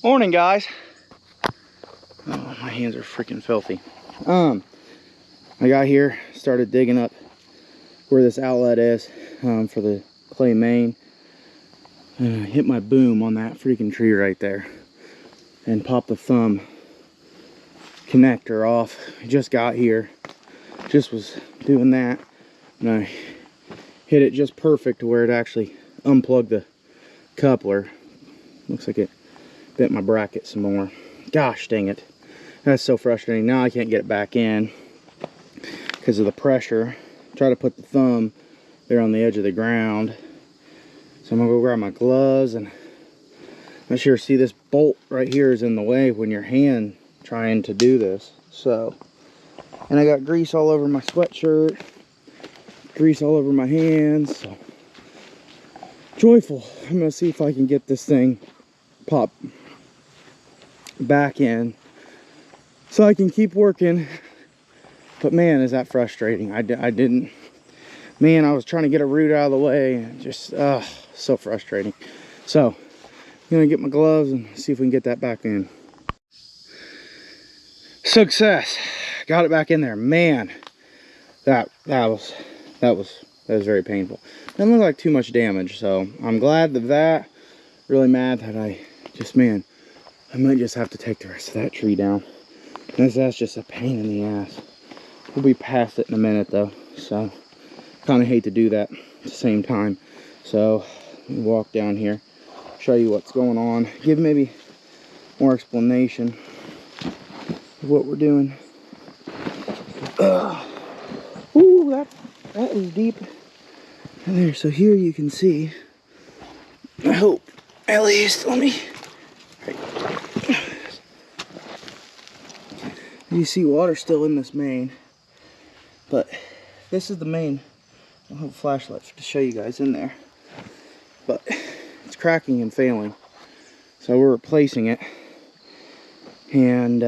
Morning, guys. Oh, my hands are freaking filthy. I got here, started digging up where this outlet is for the clay main. And I hit my boom on that freaking tree right there and popped the thumb connector off. I just got here, just was doing that, and I hit it just perfect to where it actually unplugged the coupler. Looks like it bent my bracket some more. Gosh dang it. That's so frustrating. Now I can't get it back in because of the pressure. Try to put the thumb there on the edge of the ground. So I'm gonna go grab my gloves, and I'm sure see this bolt right here is in the way when your hand trying to do this. So, and I got grease all over my sweatshirt, grease all over my hands. So joyful. I'm gonna see if I can get this thing popped back in so I can keep working. But man, is that frustrating. I didn't, man, I was trying to get a root out of the way, and just so frustrating. So I'm gonna get my gloves and see if we can get that back in. Success. Got it back in there. Man, that was very painful. Didn't look like too much damage, so I'm glad that really mad that I might just have to take the rest of that tree down. That's just a pain in the ass. We'll be past it in a minute though, so kind of hate to do that at the same time. So let me walk down here, show you what's going on, give maybe more explanation of what we're doing. Ooh, that is deep in there. So here you can see, I hope at least, let me, you see water still in this main, but this is the main. I don't have a flashlight to show you guys in there, but it's cracking and failing, so we're replacing it. And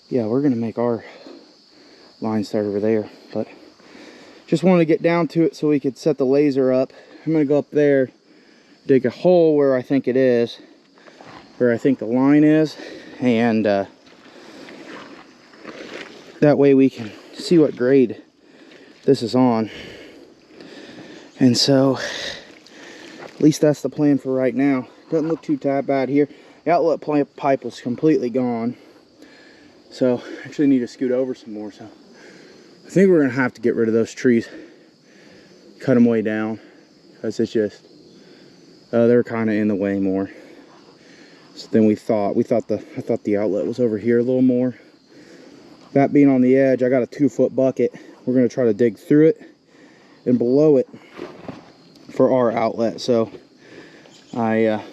yeah, we're gonna make our line start over there, but just wanted to get down to it so we could set the laser up. I'm gonna go up there, dig a hole where I think it is, where I think the line is, and that way we can see what grade this is on. And so at least that's the plan for right now. Doesn't look too bad here. The outlet pipe was completely gone, so I actually need to scoot over some more. So I think we're gonna have to get rid of those trees, cut them way down, because it's just they're kind of in the way more than we thought. I thought the outlet was over here a little more. That being on the edge, I got a 2-foot bucket. We're gonna try to dig through it and below it for our outlet. So yeah,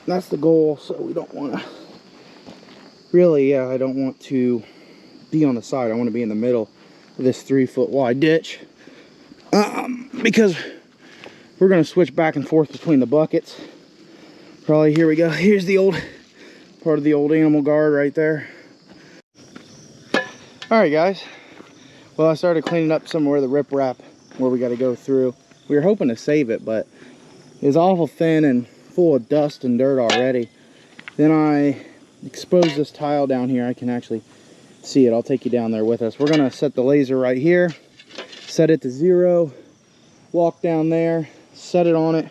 that's the goal. So we don't want to really, I don't want to be on the side. I want to be in the middle of this 3-foot wide ditch, because we're gonna switch back and forth between the buckets. Probably, here we go. Here's the old part of the old animal guard right there. All right, guys. Well, I started cleaning up somewhere the riprap where we got to go through. We were hoping to save it, but it's awful thin and full of dust and dirt already. Then I exposed this tile down here. I can actually see it. I'll take you down there with us. We're gonna set the laser right here, set it to 0, walk down there, set it on it,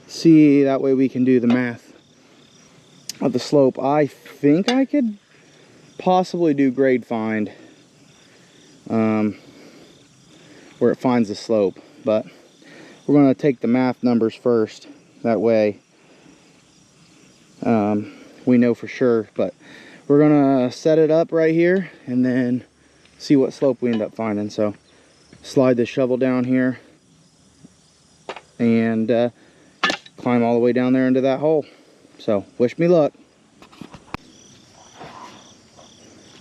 see, that way we can do the math of the slope. I think I could possibly do grade find where it finds the slope, but we're going to take the math numbers first. That way we know for sure. But we're going to set it up right here and then see what slope we end up finding. So slide the shovel down here and climb all the way down there into that hole. So wish me luck.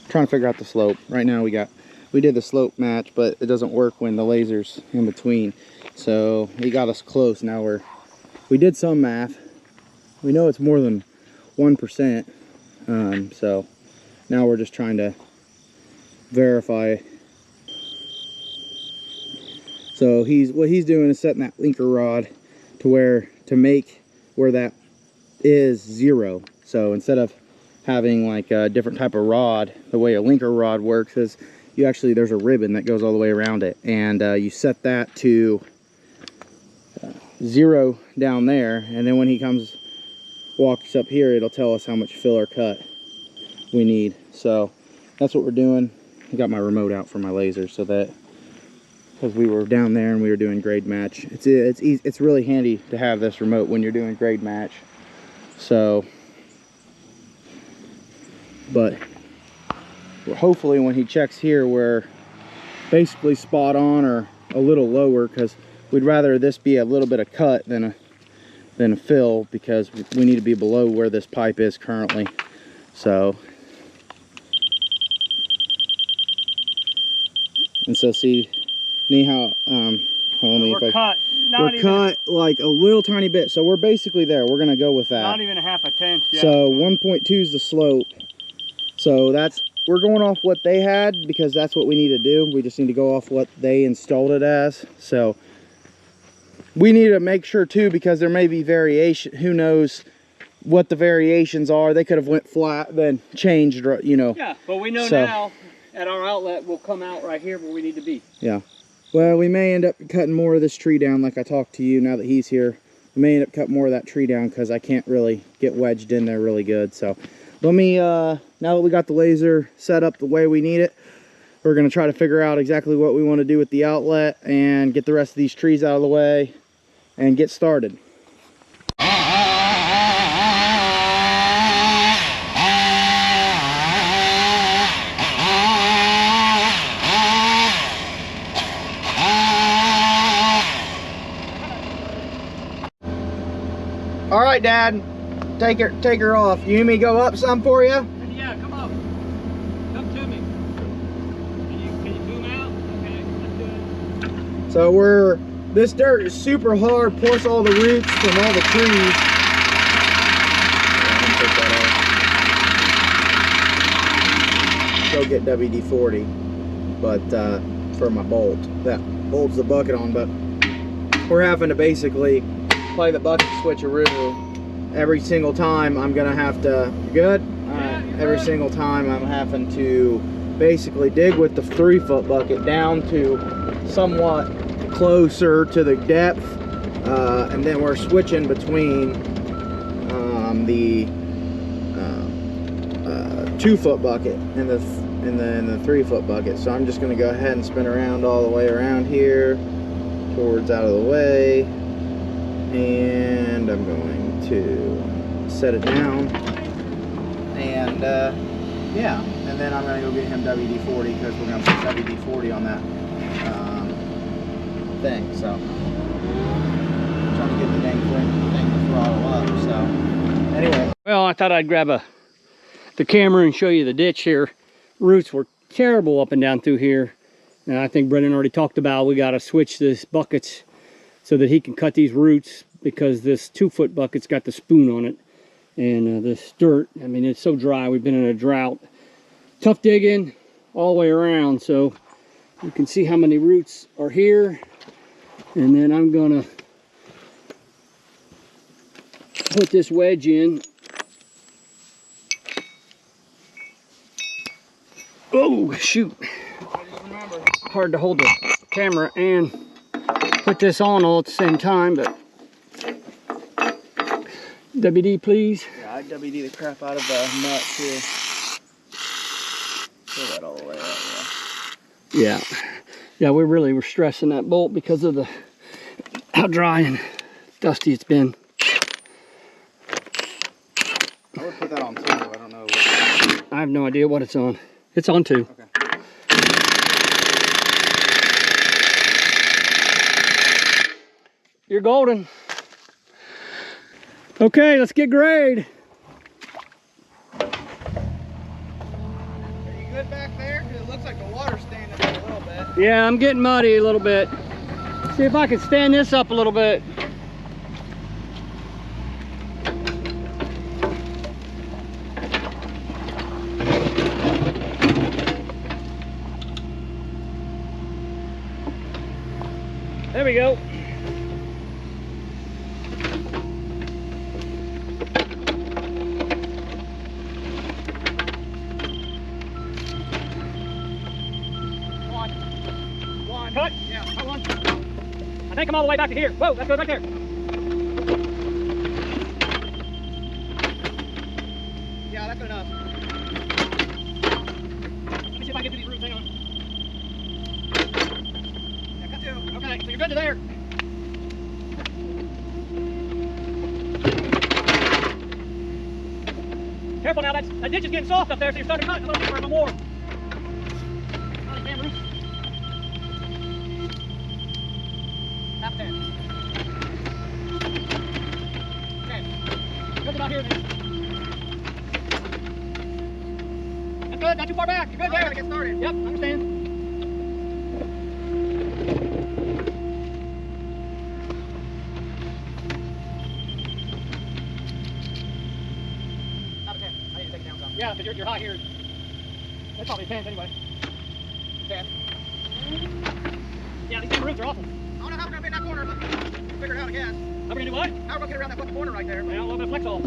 Trying to figure out the slope. Right now we did the slope match, but it doesn't work when the laser's in between. So he got us close. Now we did some math. We know it's more than 1%. So now we're just trying to verify. So what he's doing is setting that linker rod to make where that is 0. So instead of having like a different type of rod, the way a linker rod works is you actually, there's a ribbon that goes all the way around it, and you set that to 0 down there, and then when he walks up here, it'll tell us how much fill or cut we need. So that's what we're doing. I got my remote out for my laser, so that, because we were down there and we were doing grade match, it's easy, it's really handy to have this remote when you're doing grade match. So, but hopefully when he checks here, we're basically spot on or a little lower, because we'd rather this be a little bit of cut than a fill, because we need to be below where this pipe is currently. So, and so see how we're cut like a little tiny bit, so we're basically there. We're gonna go with that. Not even a half a tenth. Yeah. So 1.2 is the slope. So we're going off what they had, because that's what we need to do. We just need to go off what they installed it as. So we need to make sure too, because there may be variation. Who knows what the variations are? They could have went flat, then changed, you know. Yeah, but we know now at our outlet we'll come out right here where we need to be. Yeah. Well, we may end up cutting more of this tree down, like I talked to you. Now that he's here, we may end up cutting more of that tree down, because I can't really get wedged in there really good. So let me, now that we got the laser set up the way we need it, we're going to try to figure out exactly what we want to do with the outlet and get the rest of these trees out of the way and get started. All right, Dad, take her off. You need me to go up some for you? Yeah, come up. Come to me. Can you zoom out? Okay, let's do it. So this dirt is super hard, plus all the roots from all the trees. Go get WD-40, but for my bolt. That holds the bucket on, but we're having to basically play the bucket switcheroo every single time. I'm gonna have to, you good? Every single time I'm having to basically dig with the 3-foot bucket down to somewhat closer to the depth, and then we're switching between the 2-foot bucket and the 3-foot bucket. So I'm just gonna go ahead and spin around all the way around here towards out of the way, and I'm going to set it down, and yeah, and then I'm gonna go get him WD-40, because we're gonna put WD-40 on that thing. So I'm trying to get the dang thing to throttle up. So anyway, well, I thought I'd grab the camera and show you the ditch here. Roots were terrible up and down through here, and I think Brendan already talked about we got to switch this buckets so that he can cut these roots, because this 2-foot bucket's got the spoon on it, and this dirt, I mean, it's so dry. We've been in a drought. Tough digging all the way around. So you can see how many roots are here, and then I'm gonna put this wedge in. Oh shoot, hard to hold the camera and put this on all at the same time, but WD please. yeah, I WD the crap out of the nut too. Pull that all the way out. Yeah, we really were stressing that bolt because of how dry and dusty it's been. I would put that on too. I don't know. I have no idea what it's on. It's on 2. Okay. You're golden. Okay, let's get grade. Are you good back there? Because it looks like the water's standing there a little bit. Yeah, I'm getting muddy a little bit. See if I can stand this up a little bit. There we go. Yeah, hold on. I think I'm all the way back to here. Whoa, that goes right there. Yeah, that's good enough. Let me see if I can get to these roots. Hang on. Yeah, cut two. Okay, so you're good to there. Careful now, that ditch is getting soft up there, so you're starting to cut a little bit for more. Oh, damn roots. Half 10. Okay. Good about here then. That's good, not too far back. You're good there. I gotta get started. Yep, I understand. Yeah, because you're high here. That's probably 10 anyway. 10. Yeah, these roots are awful. I don't know how we're going to be in that corner, but we'll figure it out, I guess. How are we going to do what? How are we going to get around that fucking corner right there? Yeah, a little bit of flex all.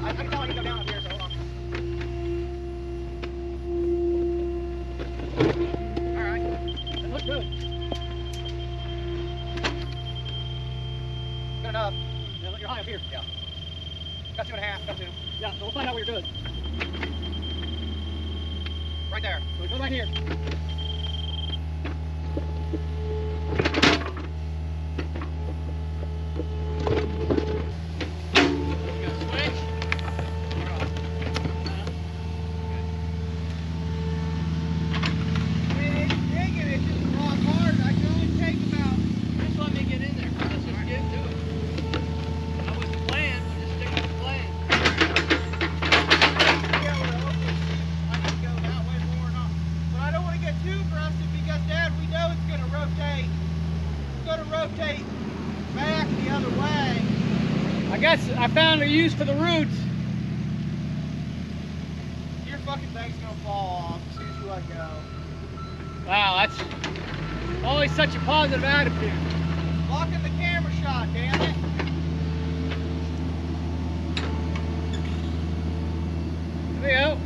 I can tell I can go down up here, so hold on. Alright. That looks good. Good enough. Yeah, you're high up here. Yeah. Got 2.5, got 2. Yeah, so we'll find out where you're good. Right there. So we go right here. I found a use for the roots. Your fucking thing's gonna fall off as soon as you let go. Wow, that's always such a positive attitude. Blocking the camera shot, damn it. There we go.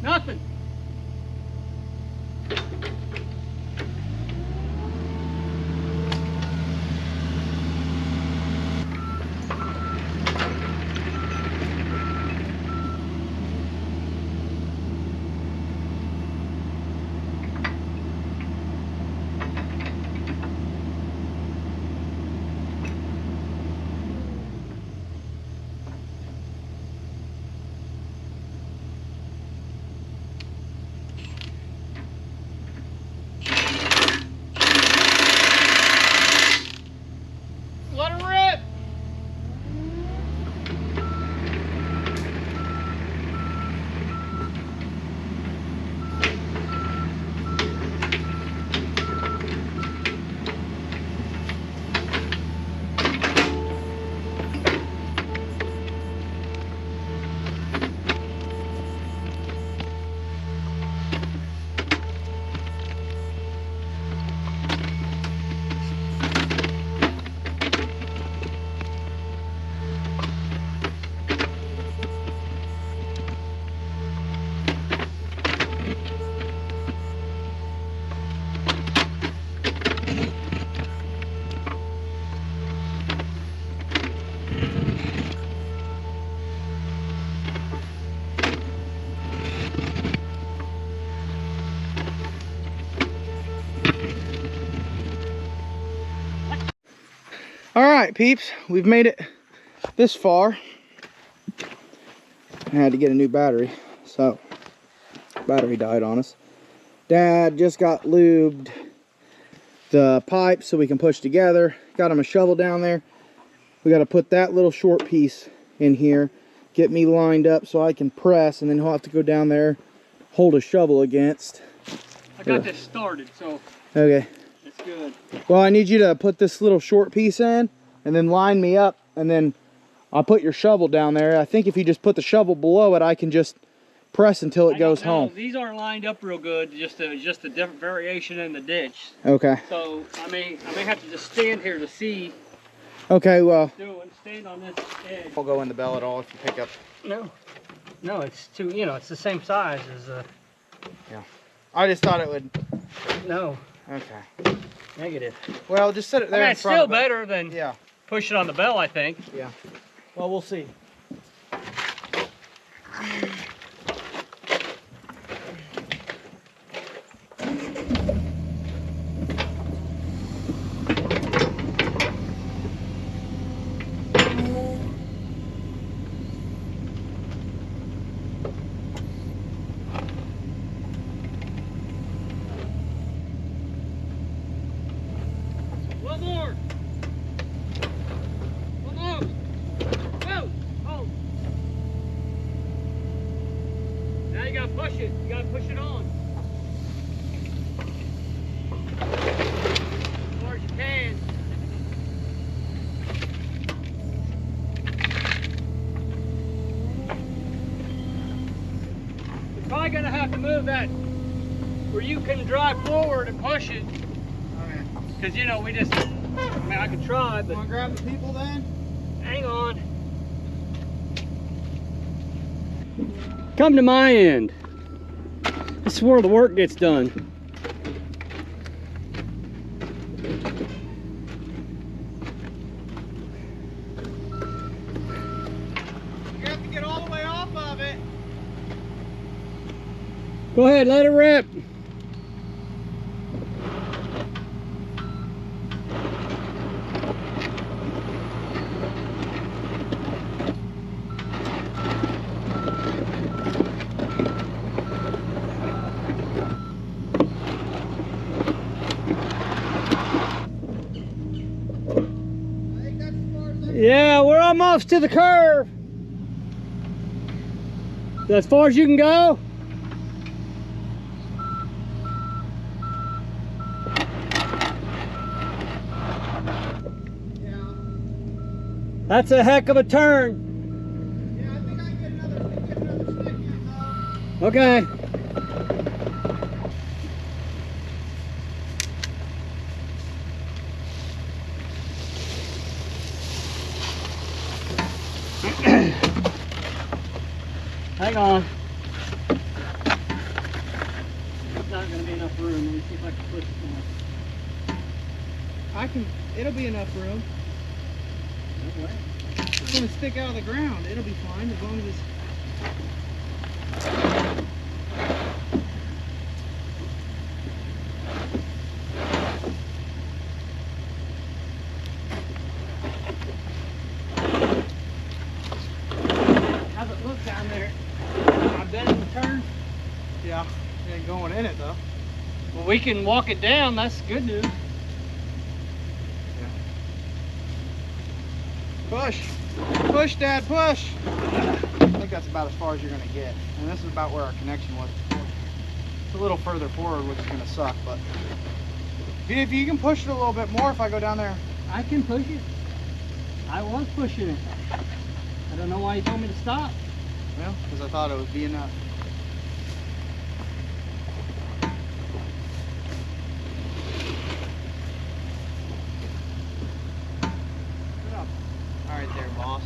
Nothing. All right, peeps, we've made it this far. I had to get a new battery, so battery died on us. Dad just got lubed the pipe so we can push together. Got him a shovel down there. We got to put that little short piece in here get me lined up so I can press, and then he'll have to go down there, hold a shovel against. I got this started, so okay. it's good. Well, I need you to put this little short piece in, and then line me up, and then I'll put your shovel down there. I think if you just put the shovel below it, I can just press until it goes home. These aren't lined up real good. Just a different variation in the ditch. Okay. So I may have to just stand here to see. Okay. Well. Stand on this edge. I'll go in the bell at all if you pick up. No, it's too. You know, it's the same size as. Yeah. I just thought it would. No. Okay. Negative. Well, just set it there. It's still better than push it on the bell, I think. Yeah. Well, we'll see. One more. Whoa. Oh. Now you gotta push it. You gotta push it on. As far as you can. You're probably gonna have to move that where you can drive forward and push it. Because, you know, I could try, but... You want to grab the people then? Hang on. Come to my end. This is where the work gets done. You have to get all the way off of it. Go ahead, let it rip. Yeah, we're almost to the curve. Is that as far as you can go? Yeah. That's a heck of a turn. Yeah, I think I can get another stick in, though. Okay. Hang on. There's not going to be enough room. Let me see if I can push it more. It'll be enough room. No way. It's going to stick out of the ground. It'll be fine as long as it's... How's it look down there? I've done it the turn. Yeah, it ain't going in it though. Well, we can walk it down. That's good news. Push! Push, Dad, push! I think that's about as far as you're going to get. And this is about where our connection was before. It's a little further forward, which is going to suck, but... If you can push it a little bit more if I go down there. I can push it. I was pushing it. I don't know why you told me to stop. Well, because I thought it would be enough. Alright there, boss.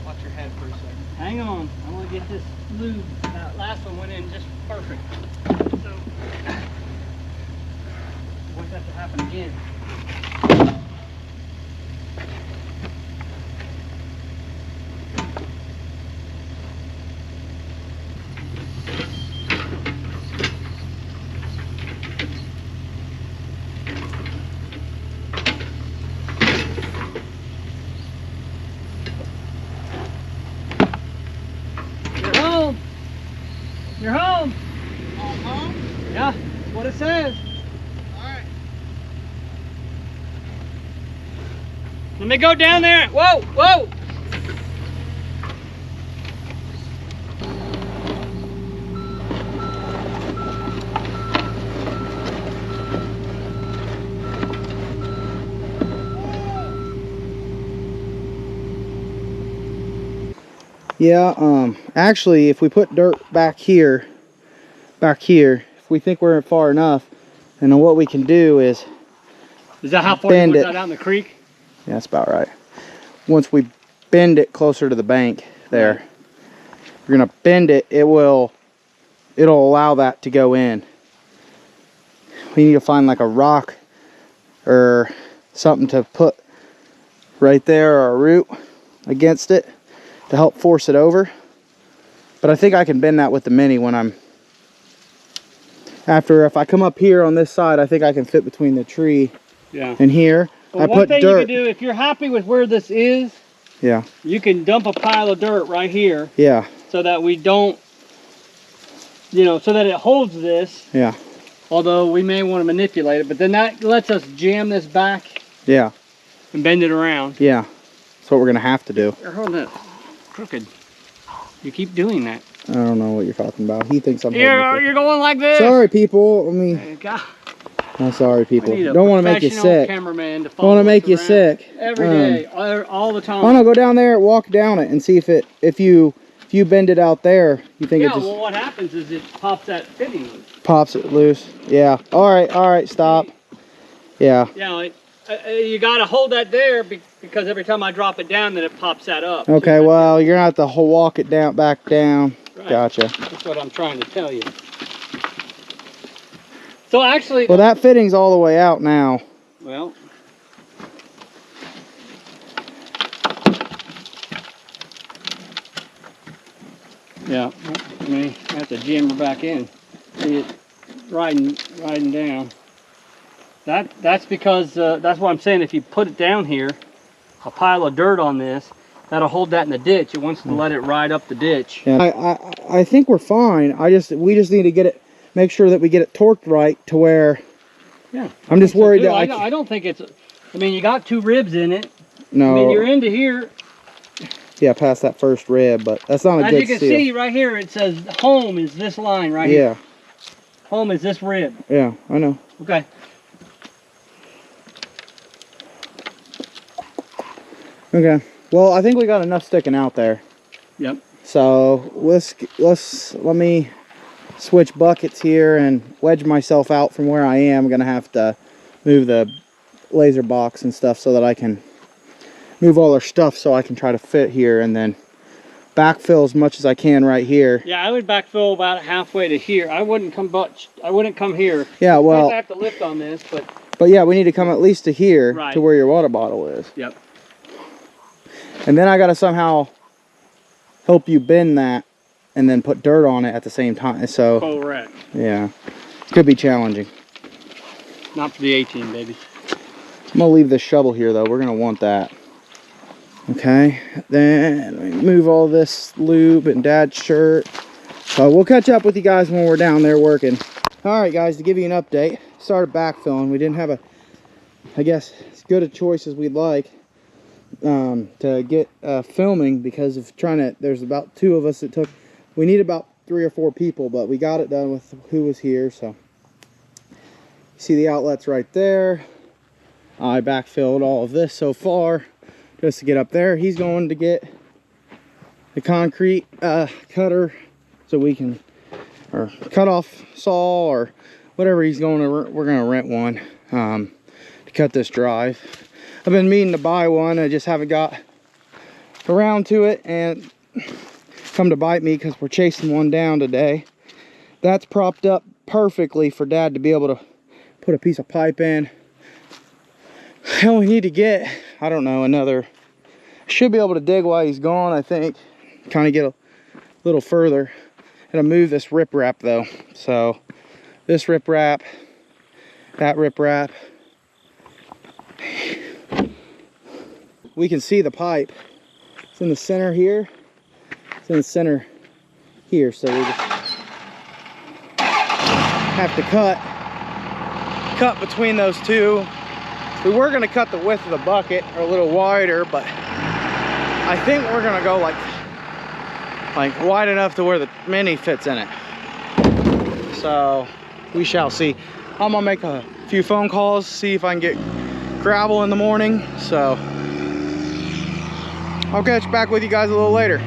Watch your head for a second. Hang on. I want to get this lube. That last one went in just perfect. So, I want that to happen again. You're home. I'm home? Yeah, that's what it says. Alright. Let me go down there. Whoa, whoa. Yeah, actually, if we put dirt back here, if we think we're far enough, and then what we can do is that how far you want that out in the creek? Yeah, that's about right. Once we bend it closer to the bank there, right. We're gonna bend it, it'll allow that to go in. We need to find like a rock or something to put right there, or a root against it to help force it over. But I think I can bend that with the mini when I'm if I come up here on this side, I think I can fit between the tree and here. Well, I one put thing dirt. you can do, if you're happy with where this is, yeah, you can dump a pile of dirt right here. Yeah. So that we don't, so that it holds this. Yeah. Although we may want to manipulate it, but then that lets us jam this back. Yeah. And bend it around. Yeah. That's what we're gonna have to do. You're holding it crooked. You keep doing that. I don't know what you're talking about. He thinks I'm You're going like this. Sorry, people. I'm sorry, people. Don't want to make you sick. Cameraman to don't want to make you sick. Every day, all the time. Oh no, go down there, walk down it, and see if you bend it out there, you think it just... well, what happens is it pops that fitting loose. Pops it loose. Yeah. All right, stop. Yeah. Yeah, you got to hold that there because every time I drop it down, then it pops that up. Okay, well, you're going to have to walk it back down. Right. Gotcha. That's what I'm trying to tell you. So actually... Well, that fitting's all the way out now. Well... Yeah, I mean, I have to jam her back in. See it riding down. That's because, that's what I'm saying, if you put it down here, a pile of dirt on this, that'll hold that in the ditch. It wants to let it ride up the ditch. Yeah, I think we're fine. We just need to make sure that we get it torqued right to where... Yeah. I'm just worried that I don't think it's... I mean, you got 2 ribs in it. No. I mean, you're into here. Yeah, past that first rib, but that's not a good seal. As you can see right here, it says home is this line right here. Yeah. Home is this rib. Yeah, I know. Okay. Okay. Well, I think we got enough sticking out there. Yep. So let me switch buckets here and wedge myself out from where I am. I'm gonna have to move the laser box and stuff so that I can move all our stuff so I can try to fit here, and then backfill as much as I can right here. Yeah, I would backfill about halfway to here. I wouldn't come here. Yeah, well, I have to lift on this, but yeah, we need to come at least to here, right, to where your water bottle is. Yep. And then I gotta somehow help you bend that and then put dirt on it at the same time. So correct. Yeah, could be challenging. Not for the 18, baby. I'm gonna leave this shovel here though. We're gonna want that. Okay, then we move all this lube and Dad's shirt. So we'll catch up with you guys when we're down there working. All right, guys, to give you an update, started backfilling. We didn't have I guess, as good a choice as we'd like to get filming because of there's about 2 of us. We need about 3 or 4 people, but we got it done with who was here. So you see the outlets right there. I backfilled all of this so far just to get up there. He's going to get the concrete cutter so we can, or cut off saw or whatever he's going to, we're going to rent one to cut this drive. I've been meaning to buy one. I just haven't got around to it, and come to bite me because we're chasing one down today. That's propped up perfectly for Dad to be able to put a piece of pipe in. And we need to get, I don't know, should be able to dig while he's gone, I think. Kind of get a little further. Gonna move this riprap though. So this riprap, that riprap. We can see the pipe. It's in the center here. It's in the center here. So we just have to cut between those 2. We were going to cut the width of the bucket or a little wider, but I think we're going to go like wide enough to where the mini fits in it. So we shall see. I'm going to make a few phone calls, see if I can get gravel in the morning. So I'll catch back with you guys a little later.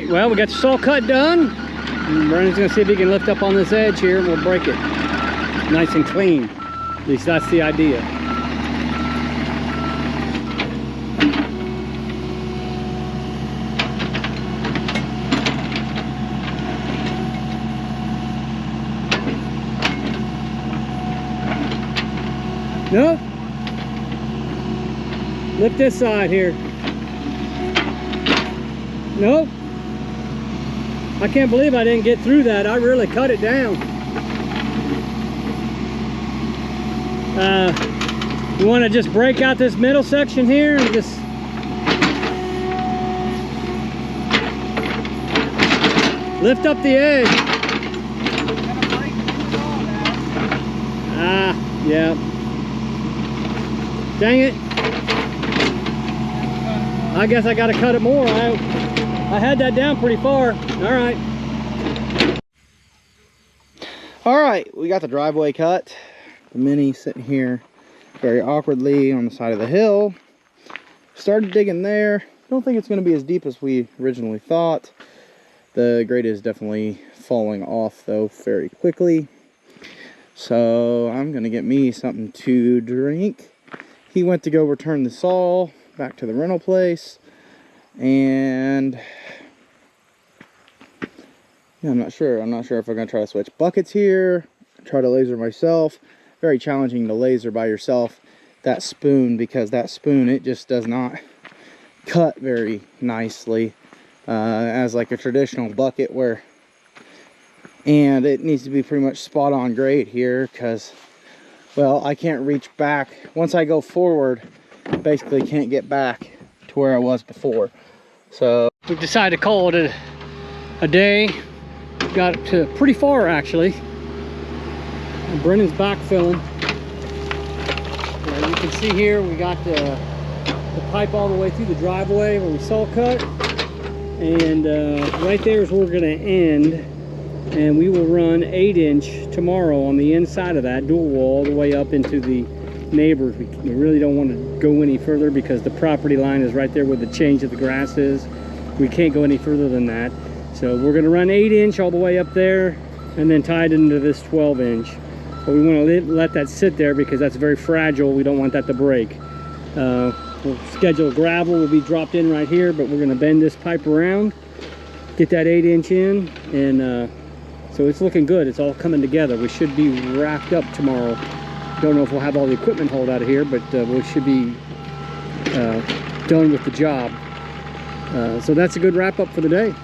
right, well, we got the saw cut done. And Brennan's gonna see if he can lift up on this edge here and we'll break it nice and clean. At least that's the idea. Nope. Lift this side here. Nope. I can't believe I didn't get through that. I really cut it down. You want to just break out this middle section here and just lift up the edge. Ah, yeah. Dang it. I guess I got to cut it more. I had that down pretty far. All right, we got the driveway cut. The Mini sitting here very awkwardly on the side of the hill. Started digging there. Don't think it's going to be as deep as we originally thought. The grade is definitely falling off though very quickly. So I'm going to get me something to drink. He went to go return the saw back to the rental place, and yeah, I'm not sure if I'm gonna try to switch buckets here, try to laser myself. Very challenging to laser by yourself that spoon, because that spoon, it just does not cut very nicely as like a traditional bucket, and it needs to be pretty much spot on grade here, because well, I can't reach back. Once I go forward, basically can't get back to where I was before. So we've decided to call it a day. Got to pretty far actually. And Brennan's backfilling. You can see here we got the pipe all the way through the driveway where we saw cut. And right there is where we're gonna end. And we will run 8-inch tomorrow on the inside of that dual wall all the way up into the neighbors. We really don't want to go any further because the property line is right there where the change of the grass is. We can't go any further than that. So we're going to run 8-inch all the way up there and then tie it into this 12-inch. But we want to let that sit there because that's very fragile. We don't want that to break. We'll schedule gravel will be dropped in right here, but we're going to bend this pipe around, get that 8-inch in, and so it's looking good. It's all coming together. We should be wrapped up tomorrow. Don't know if we'll have all the equipment hauled out of here, but we should be done with the job. So that's a good wrap up for the day.